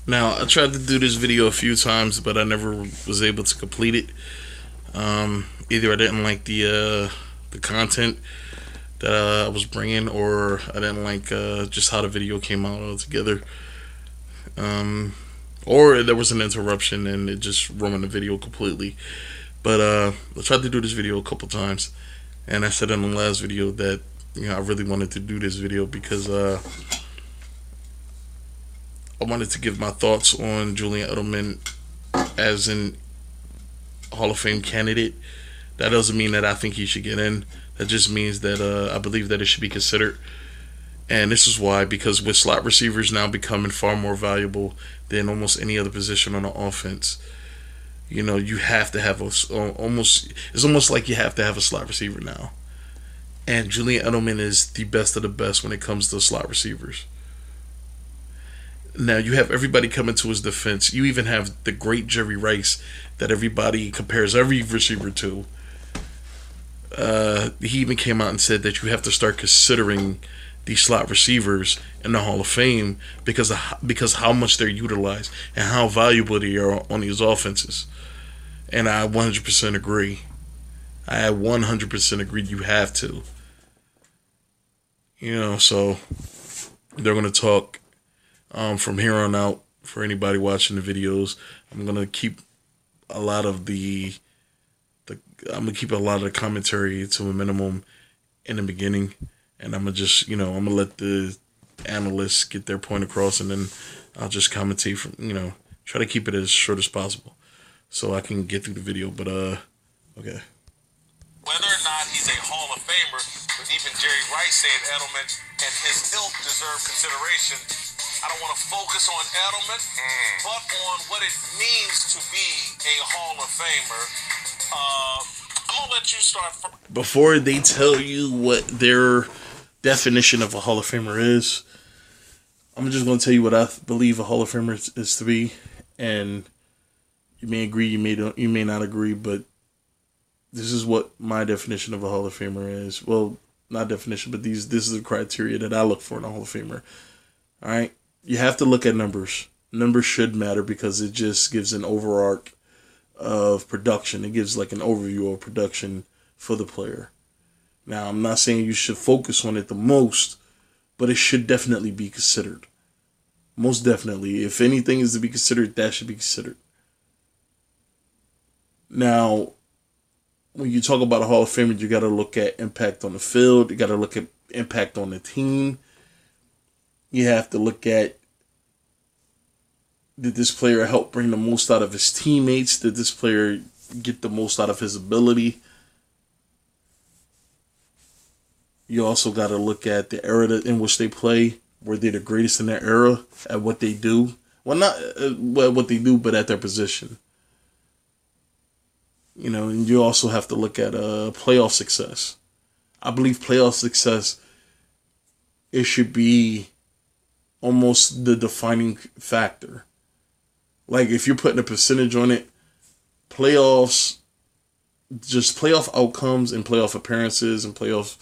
Now, I tried to do this video a few times, but I never was able to complete it. Either I didn't like the content that I was bringing, or I didn't like just how the video came out altogether. Um, or there was an interruption and it just ruined the video completely. But I tried to do this video a couple times, and I said in the last video that I really wanted to do this video because I wanted to give my thoughts on Julian Edelman as an Hall of Fame candidate. That doesn't mean that I think he should get in. That just means that I believe that it should be considered. And this is why, because with slot receivers now becoming far more valuable than almost any other position on the offense, you have to have almost. It's almost like you have to have a slot receiver now. And Julian Edelman is the best of the best when it comes to slot receivers. Now you have everybody coming to his defense. You even have the great Jerry Rice that everybody compares every receiver to. He even came out and said that you have to start considering these slot receivers in the Hall of Fame because how much they're utilized and how valuable they are on these offenses. And I 100% agree. I 100% agree. You have to. So they're going to talk from here on out. For anybody watching the videos, I'm going to keep a lot of the commentary to a minimum in the beginning, and I'm gonna just I'm gonna let the analysts get their point across, and then I'll just commentate from try to keep it as short as possible so I can get through the video. But okay. Whether or not he's a Hall of Famer, with even Jerry Rice saying Edelman and his ilk deserve consideration, I don't want to focus on Edelman, but on what it means to be a Hall of Famer. I'm going to let you start first. Before they tell you what their definition of a Hall of Famer is, I'm just going to tell you what I believe a Hall of Famer is to be. And you may agree, you may not agree, but this is what my definition of a Hall of Famer is. Well, not definition, but this is the criteria that I look for in a Hall of Famer. All right? You have to look at numbers. Numbers should matter because it just gives an overarch of production. It gives like an overview of production for the player. Now, I'm not saying you should focus on it the most, but it should definitely be considered. Most definitely. If anything is to be considered, that should be considered. Now, when you talk about a Hall of Famer, you got to look at impact on the field. You got to look at impact on the team. You have to look at, did this player help bring the most out of his teammates? Did this player get the most out of his ability? You also got to look at the era in which they play. Were they the greatest in their era at what they do? Well, not what they do, but at their position. And you also have to look at playoff success. I believe playoff success, it should be almost the defining factor. Like, if you're putting a percentage on it, playoff outcomes and playoff appearances and playoff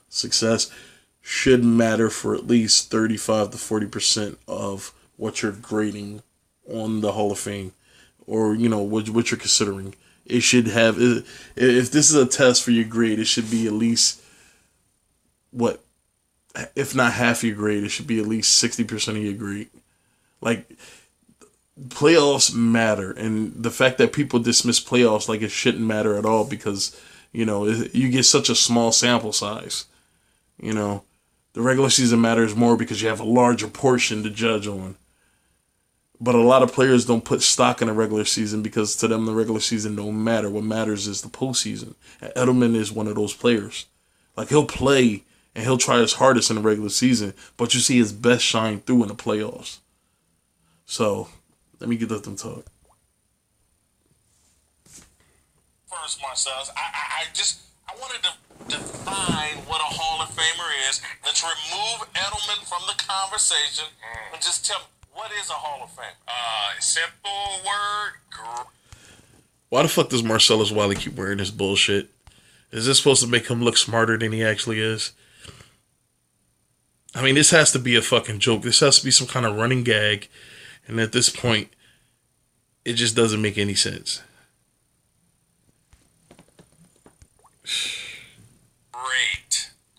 success should matter for at least 35 to 40% of what you're grading on the Hall of Fame, or what you're considering. It should have, if this is a test for your grade, it should be at least, if not half your grade, it should be at least 60% of your grade. Like, playoffs matter, and the fact that people dismiss playoffs like it shouldn't matter at all because you get such a small sample size. The regular season matters more because you have a larger portion to judge on. But a lot of players don't put stock in the regular season because to them the regular season don't matter. What matters is the postseason. And Edelman is one of those players. Like, he'll play and he'll try his hardest in the regular season, but you see his best shine through in the playoffs. So let me let them talk. First, Marcellus, I wanted to define what a Hall of Famer is. Let's remove Edelman from the conversation and just tell me, what is a Hall of Fame? Simple word. Why the fuck does Marcellus Wiley keep wearing this bullshit? Is this supposed to make him look smarter than he actually is? I mean, this has to be a fucking joke. This has to be some kind of running gag And at this point, it just doesn't make any sense.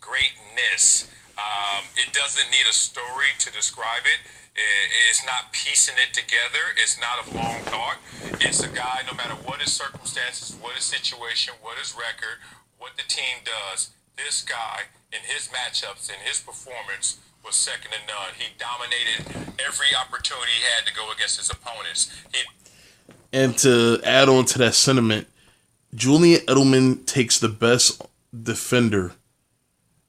Greatness. It doesn't need a story to describe it. It's not piecing it together. It's not a long thought. It's a guy, no matter what his circumstances, what his situation, what his record, what the team does, this guy in his matchups and his performance was second to none. He dominated every opportunity he had to go against his opponents. And to add on to that sentiment, Julian Edelman takes the best defender,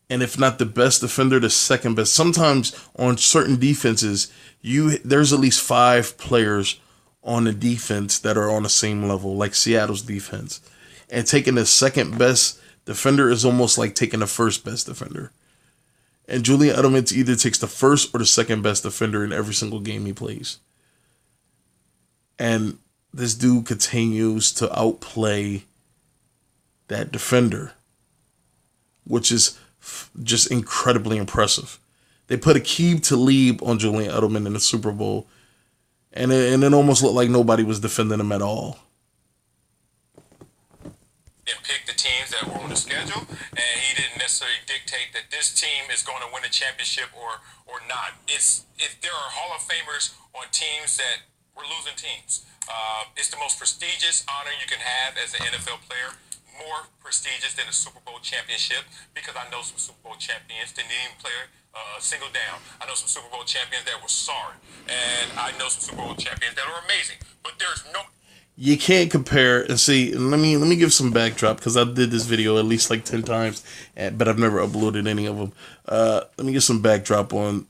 and if not the best defender, the second best. Sometimes on certain defenses, there's at least 5 players on the defense that are on the same level, like Seattle's defense. And taking the second best defender is almost like taking the first best defender. And Julian Edelman either takes the first or the second best defender in every single game he plays. And this dude continues to outplay that defender, which is just incredibly impressive. They put Aqib Talib on Julian Edelman in the Super Bowl, and it almost looked like nobody was defending him at all. And pick the teams that were on the schedule, and he didn't necessarily dictate that this team is going to win a championship or not. There are Hall of Famers on teams that were losing teams. It's the most prestigious honor you can have as an NFL player. More prestigious than a Super Bowl championship, because I know some Super Bowl champions didn't even play a single down. I know some Super Bowl champions that were sorry, and I know some Super Bowl champions that are amazing. But there's no. You can't compare. And see, let me give some backdrop, because I did this video at least like 10 times, but I've never uploaded any of them. Let me give some backdrop on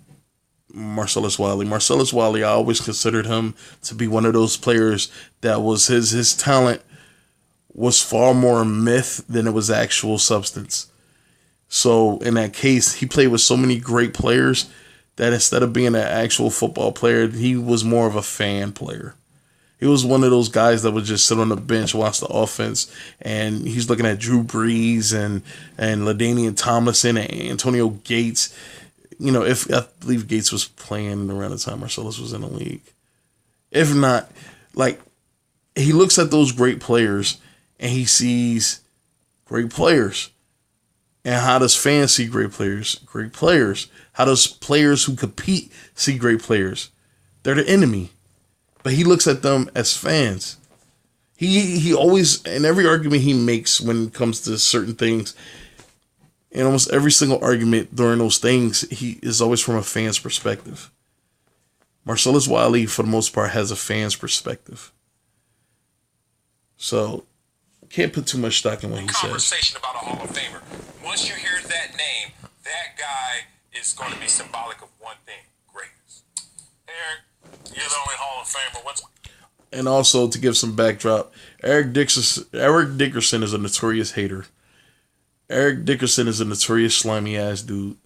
Marcellus Wiley. Marcellus Wiley, I always considered him to be one of those players that was his talent was far more myth than it was actual substance. So in that case, he played with so many great players that instead of being an actual football player, he was more of a fan player. He was one of those guys that would just sit on the bench, watch the offense, and he's looking at Drew Brees and LaDainian Tomlinson and Antonio Gates. You know, if I believe Gates was playing around the time Marcellus was in the league. If not, like, he looks at those great players and he sees great players. And how does fans see great players? Great players. How does players who compete see great players? They're the enemy. But he looks at them as fans. He always, in every argument he makes when it comes to certain things, in almost every single argument during those things, he is always from a fan's perspective. Marcellus Wiley, for the most part, has a fan's perspective. So, can't put too much stock in what he says. Conversation about a Hall of Famer. Once you hear that name, that guy is going to be symbolic of one thing: greatness. Eric, you're the only Hall of Famer. And also, to give some backdrop, Eric Dickerson is a notorious hater. Eric Dickerson is a notorious slimy ass dude.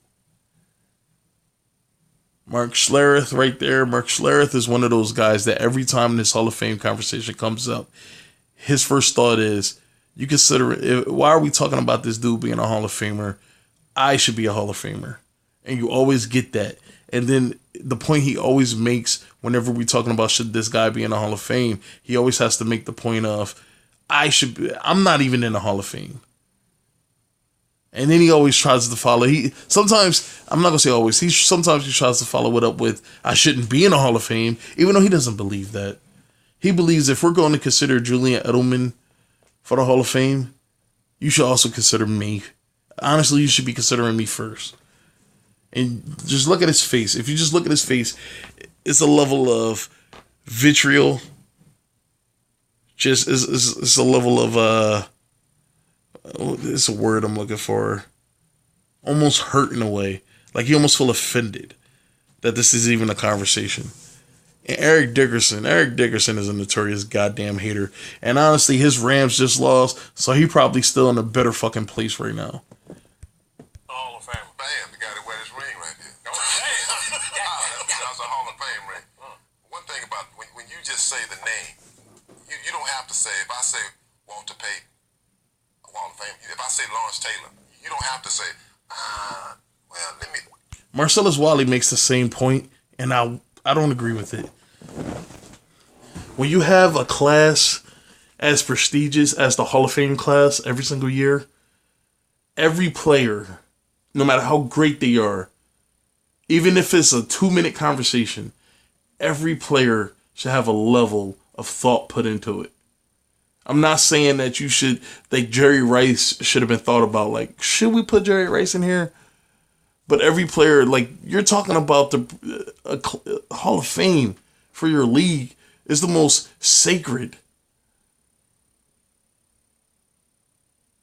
Mark Schlereth right there. Mark Schlereth is one of those guys that every time this Hall of Fame conversation comes up, his first thought is, you consider, why are we talking about this dude being a Hall of Famer? I should be a Hall of Famer. And you always get that. And then the point he always makes whenever we're talking about should this guy be in the Hall of Fame, he always has to make the point of, I'm not even in the Hall of Fame. And then he always tries to follow. Sometimes he tries to follow it up with, I shouldn't be in the Hall of Fame, even though he doesn't believe that. He believes if we're going to consider Julian Edelman for the Hall of Fame, you should also consider me. Honestly, you should be considering me first. And just look at his face. If you just look at his face, it's a level of vitriol. It's a level of it's a word I'm looking for. Almost hurt in a way. Like you almost feel offended that this is even a conversation. And Eric Dickerson is a notorious goddamn hater. And honestly, his Rams just lost, so he probably still in a better fucking place right now. Hall of Fame. Bam, the guy that wear his ring right there. That was a Hall of Fame ring. One thing about when you just say the name, you don't have to say, if I say Walter Payton, Hall of Fame, if I say Lawrence Taylor, you don't have to say, let me. Marcellus Wiley makes the same point, and I don't agree with it. when you have a class as prestigious as the Hall of Fame class every single year, every player, no matter how great they are, even if it's a 2-minute conversation, every player should have a level of thought put into it. I'm not saying that you should, like Jerry Rice should have been thought about, like, should we put Jerry Rice in here? But every player, like, you're talking about the Hall of Fame for your league is the most sacred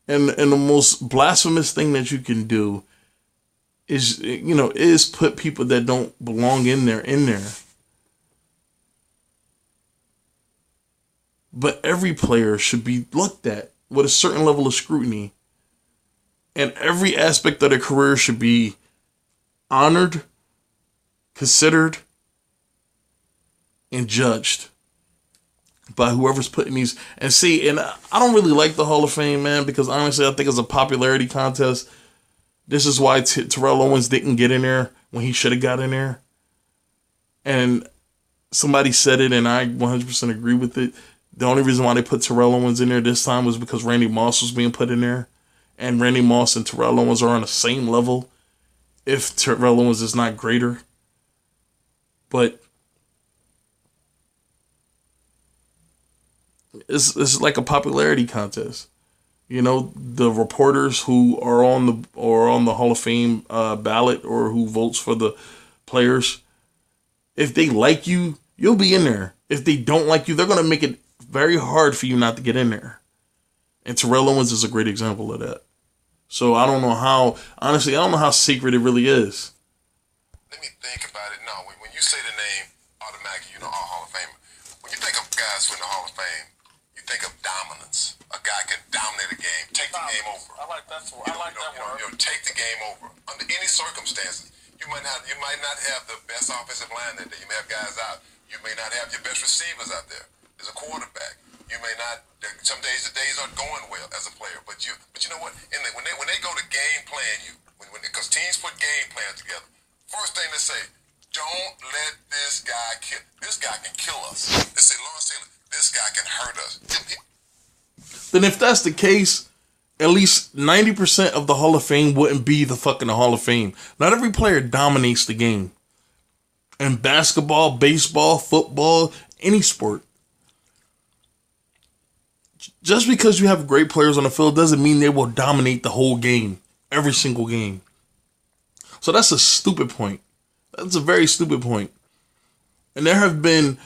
and the most blasphemous thing that you can do is put people that don't belong in there. But every player should be looked at with a certain level of scrutiny. And every aspect of their career should be honored, considered, and judged by whoever's putting these. And see, and I don't really like the Hall of Fame, man, because honestly, I think it's a popularity contest. This is why Terrell Owens didn't get in there when he should have got in there. And somebody said it, and I 100% agree with it. The only reason why they put Terrell Owens in there this time was because Randy Moss was being put in there. And Randy Moss and Terrell Owens are on the same level, if Terrell Owens is not greater. But it's like a popularity contest. You know, the reporters who are on the Hall of Fame ballot, or who votes for the players, if they like you, you'll be in there. If they don't like you, they're going to make it very hard for you not to get in there. And Terrell Owens is a great example of that. So I don't know how sacred it really is. Let me think about it. No, when you say the name, automatically, all Hall of Famer. When you think of guys in the Hall of Fame, you think of dominance. A guy can dominate a game, take the game over. I like that word. Take the game over under any circumstances. You might not have the best offensive line that day. You may have guys out. You may not have your best receivers out there. There's a quarterback. You may not. Some days the days aren't going well as a player. But you know what? When they go to game plan you, because teams put game plans together, first thing they say, don't let this guy kill. This guy can kill us. They say, Lawrence Taylor, this guy can hurt us. Then if that's the case, at least 90% of the Hall of Fame wouldn't be the fucking Hall of Fame. Not every player dominates the game. In basketball, baseball, football, any sport. Just because you have great players on the field doesn't mean they will dominate the whole game. Every single game. So that's a stupid point. That's a very stupid point. And there have been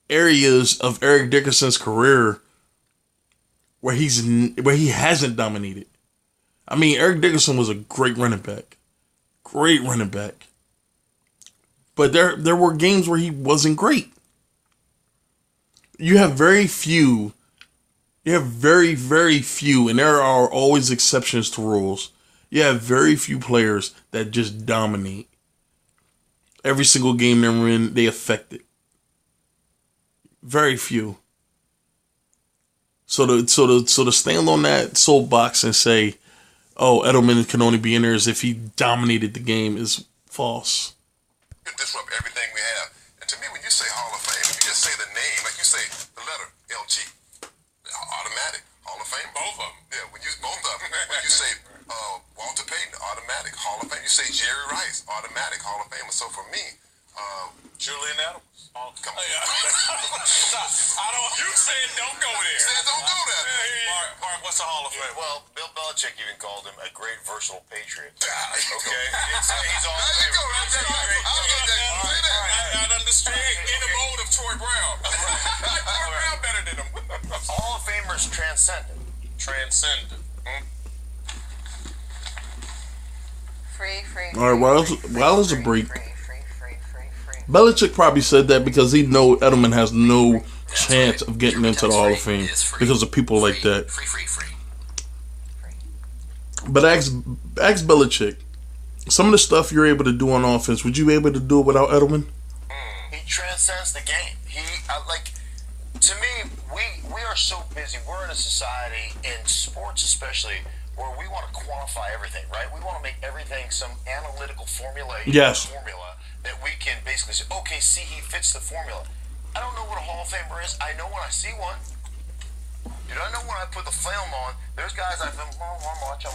areas of Eric Dickerson's career where he hasn't dominated. I mean, Eric Dickerson was a great running back. Great running back. But there were games where he wasn't great. You have very, very few, and there are always exceptions to rules. You have very few players that just dominate. Every single game they're in, they affect it. Very few. So to stand on that soapbox and say, oh, Edelman can only be in there as if he dominated the game is false. You disrupt everything we have. And to me, when you say Hall of Fame, you just say the name, like you say the letter LG, automatic Hall of Fame. Both of them. Yeah, both of them. When you say Walter Payton, automatic Hall of Fame. You say Jerry Rice, automatic Hall of Famer. So for me, Julian Edelman. Come on. You said don't go there. You said don't go there. Mark, what's a Hall of Fame? Well, Bill Belichick even called him a great versatile patriot. Okay. He's all There you go. I understand. In the mode of Troy Brown. Troy Brown better than him. Hall of Famers transcendent. Free. All right, while there's a break, Belichick probably said that because he know Edelman has no chance of getting into the Hall of Fame because of people like that. Free. But ask Belichick, some of the stuff you're able to do on offense, would you be able to do it without Edelman? He transcends the game. To me, we are so busy. We're in a society, in sports especially, where we want to quantify everything, right? We want to make everything some analytical formula Yes. that we can basically say, okay, see, he fits the formula. I don't know what a Hall of Famer is. I know when I see one. Dude, I know when I put the film on, there's guys I film, I'm watching.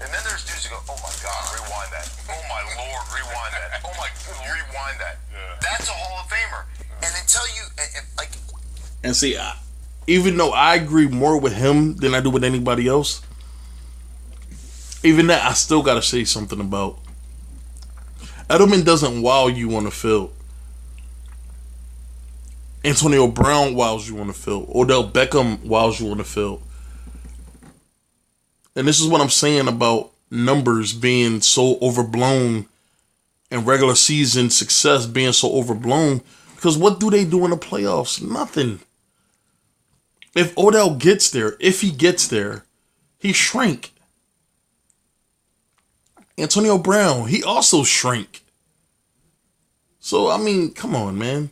And then there's dudes who go, oh my God, rewind that. Oh my Lord, rewind that. Oh my God, rewind that. Yeah. That's a Hall of Famer. And until you, like... And see, even though I agree more with him than I do with anybody else, even that, I still got to say something about Edelman doesn't wow you on the field. Antonio Brown wows you on the field. Odell Beckham wows you on the field. And this is what I'm saying about numbers being so overblown and regular season success being so overblown. Because what do they do in the playoffs? Nothing. If Odell gets there, he shrank. Antonio Brown, he also shrank. So, I mean, come on, man.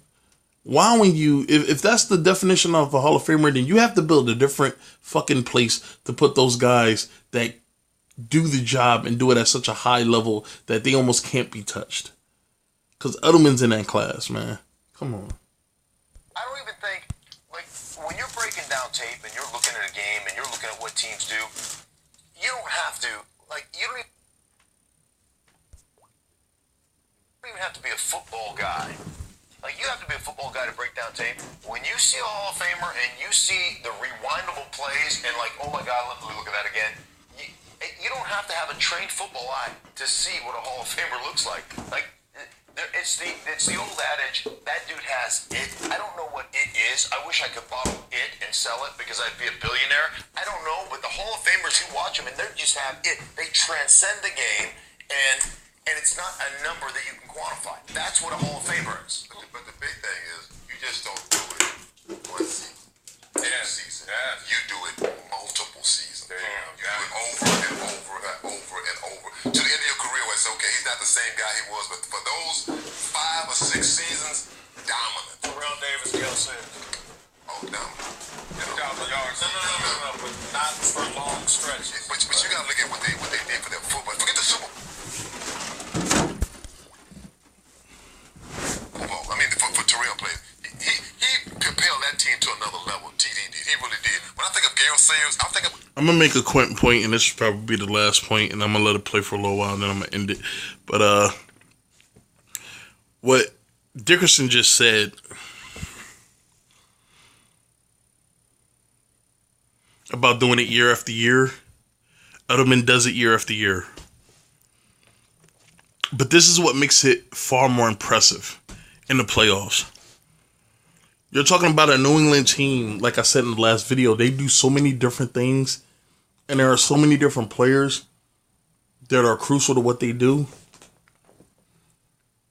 Wowing you, if that's the definition of a Hall of Famer, then you have to build a different fucking place to put those guys that do the job and do it at such a high level that they almost can't be touched. Because Edelman's in that class, man. Come on. I don't even think, like, when you're breaking down tape and you're looking at a game and you're looking at what teams do, you don't have to, like, you don't even have to be a football guy. Like, you have to be a football guy to break down tape. When you see a Hall of Famer and you see the rewindable plays and like, oh my God, let me look at that again. You don't have to have a trained football eye to see what a Hall of Famer looks like. Like, it's the old adage, that dude has it. I don't know what it is. I wish I could bottle it and sell it because I'd be a billionaire. I don't know, but the Hall of Famers, you watch them and they just have it. They transcend the game and it's not a number that you can quantify. That's what a Hall of Famer is. But the big thing is, you just don't do it one season. Season. Yeah. You do it multiple seasons. There you go. You do it over and over and over and over. To the end of your career, where it's okay, he's not the same guy he was, but for those 5 or 6 seasons, dominant. Terrell Davis, Gale Sims. Oh, dominant. You know, No, but not for long stretches. But you gotta look at what they did for their football. Forget the Super Bowl. I mean, for Terrell played, he propelled that team to another level. He really did. When I think of Gale Sayers, I'm gonna make a quick point, and this should probably be the last point, and I'm gonna let it play for a little while, and then I'm gonna end it. But what Dickerson just said about doing it year after year, Edelman does it year after year. But this is what makes it far more impressive in the playoffs. You're talking about a New England team, like I said in the last video, they do so many different things, and there are so many different players that are crucial to what they do.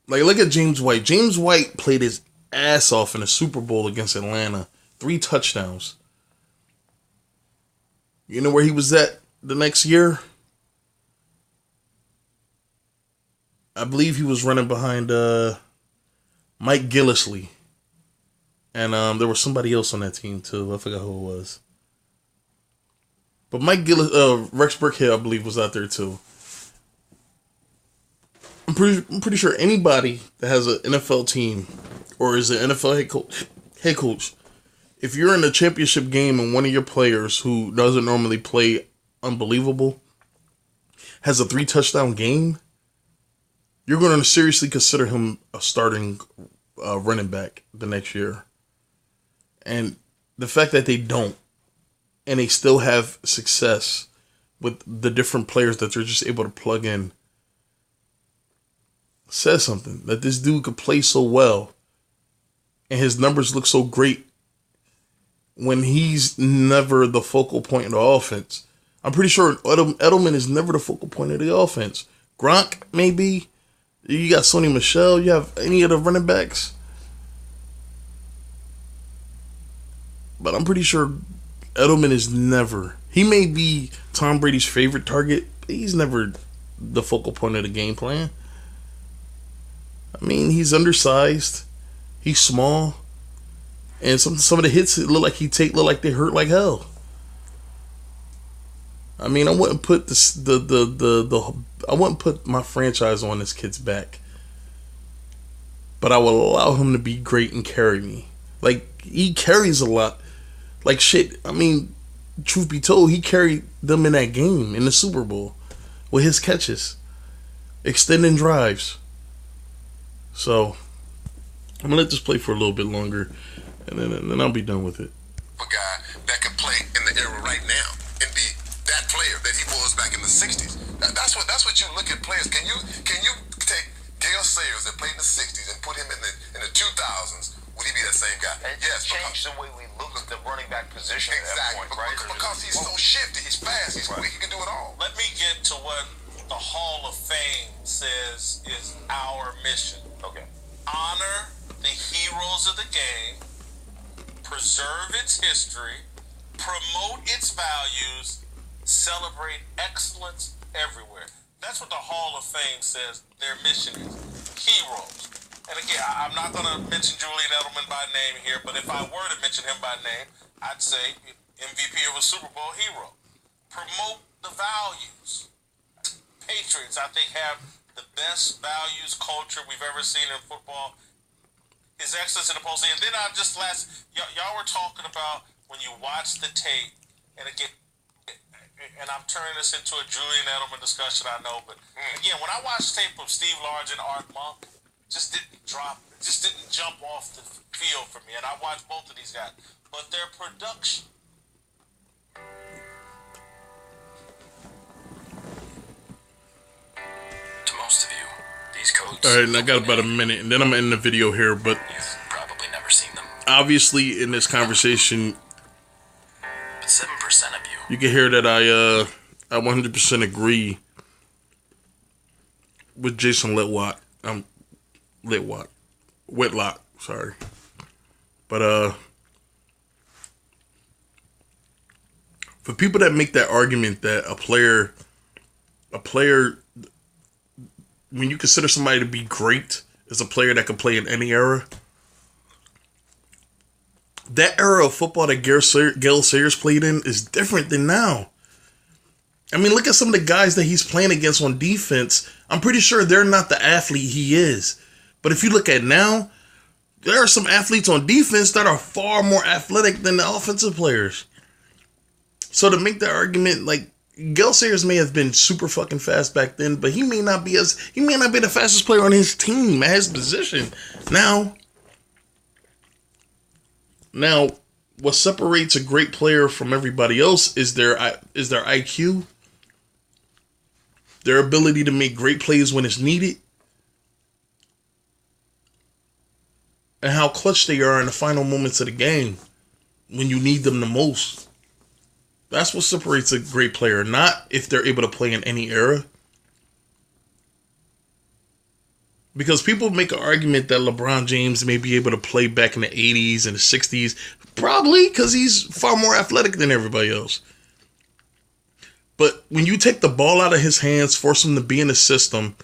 Like, look at James White. James White played his ass off in the Super Bowl against Atlanta. 3 touchdowns. You know where he was at the next year? I believe he was running behind Mike Gillislee. And there was somebody else on that team too. I forgot who it was. But Rex Burkhead, I believe, was out there too. I'm pretty sure anybody that has an NFL team or is an NFL head coach, if you're in a championship game and one of your players who doesn't normally play unbelievable has a 3 touchdown game, you're going to seriously consider him a starting running back the next year. And the fact that they don't, and they still have success with the different players that they're just able to plug in, says something. That this dude could play so well, and his numbers look so great when he's never the focal point of the offense. I'm pretty sure Edelman is never the focal point of the offense. Gronk, maybe. You got Sonny Michel. You have any of the running backs. But I'm pretty sure Edelman is never. He may be Tom Brady's favorite target, but he's never the focal point of the game plan. I mean, he's undersized. He's small. And some of the hits look like they hurt like hell. I mean, I wouldn't put I wouldn't put my franchise on this kid's back. But I will allow him to be great and carry me. Like, he carries a lot. Like, shit, I mean, truth be told, he carried them in that game, in the Super Bowl, with his catches, extending drives. So, I'm going to let this play for a little bit longer, and then I'll be done with it. A guy that can play in the era right now and be that player that he was back in the 60s. That's what you look at players. Can you take Gale Sayers that played in the 60s and put him in the 2000s? Would he be that same guy? Yes. Change the way we look at the running back position exactly. at that point, right? Because he's so shifty, he's fast, he's quick, he can do it all. Let me get to what the Hall of Fame says is our mission. Okay. Honor the heroes of the game, preserve its history, promote its values, celebrate excellence everywhere. That's what the Hall of Fame says their mission is. Heroes. And again, I'm not going to mention Julian Edelman by name here, but if I were to mention him by name, I'd say MVP of a Super Bowl hero. Promote the values. Patriots, I think, have the best values culture we've ever seen in football. His excellence in the postseason. And then y'all were talking about when you watch the tape, and again, and I'm turning this into a Julian Edelman discussion, I know, but again, when I watched tape of Steve Largent and Art Monk, just didn't jump off the field for me. And I watched both of these guys. But their production. To most of you, these codes... All right, and I got about a minute, and then I'm in the video here, but... You've probably never seen them. Obviously, in this conversation... But 7% of you... You can hear that I 100% agree with Jason Whitlock, sorry. But for people that make that argument that a player, when you consider somebody to be great, is a player that can play in any era. That era of football that Gale Sayers played in is different than now. I mean, look at some of the guys that he's playing against on defense. I'm pretty sure they're not the athlete he is. But if you look at now, there are some athletes on defense that are far more athletic than the offensive players. So to make the argument, like, Gale Sayers may have been super fucking fast back then, but he may not be the fastest player on his team at his position. Now, what separates a great player from everybody else is their IQ, their ability to make great plays when it's needed, and how clutch they are in the final moments of the game when you need them the most. That's what separates a great player, not if they're able to play in any era. Because people make an argument that LeBron James may be able to play back in the 80s and the 60s. Probably because he's far more athletic than everybody else. But when you take the ball out of his hands, force him to be in the system,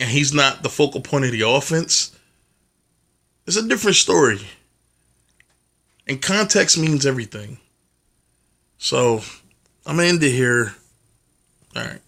and he's not the focal point of the offense, it's a different story. And context means everything. So, I'm going to end it here. All right.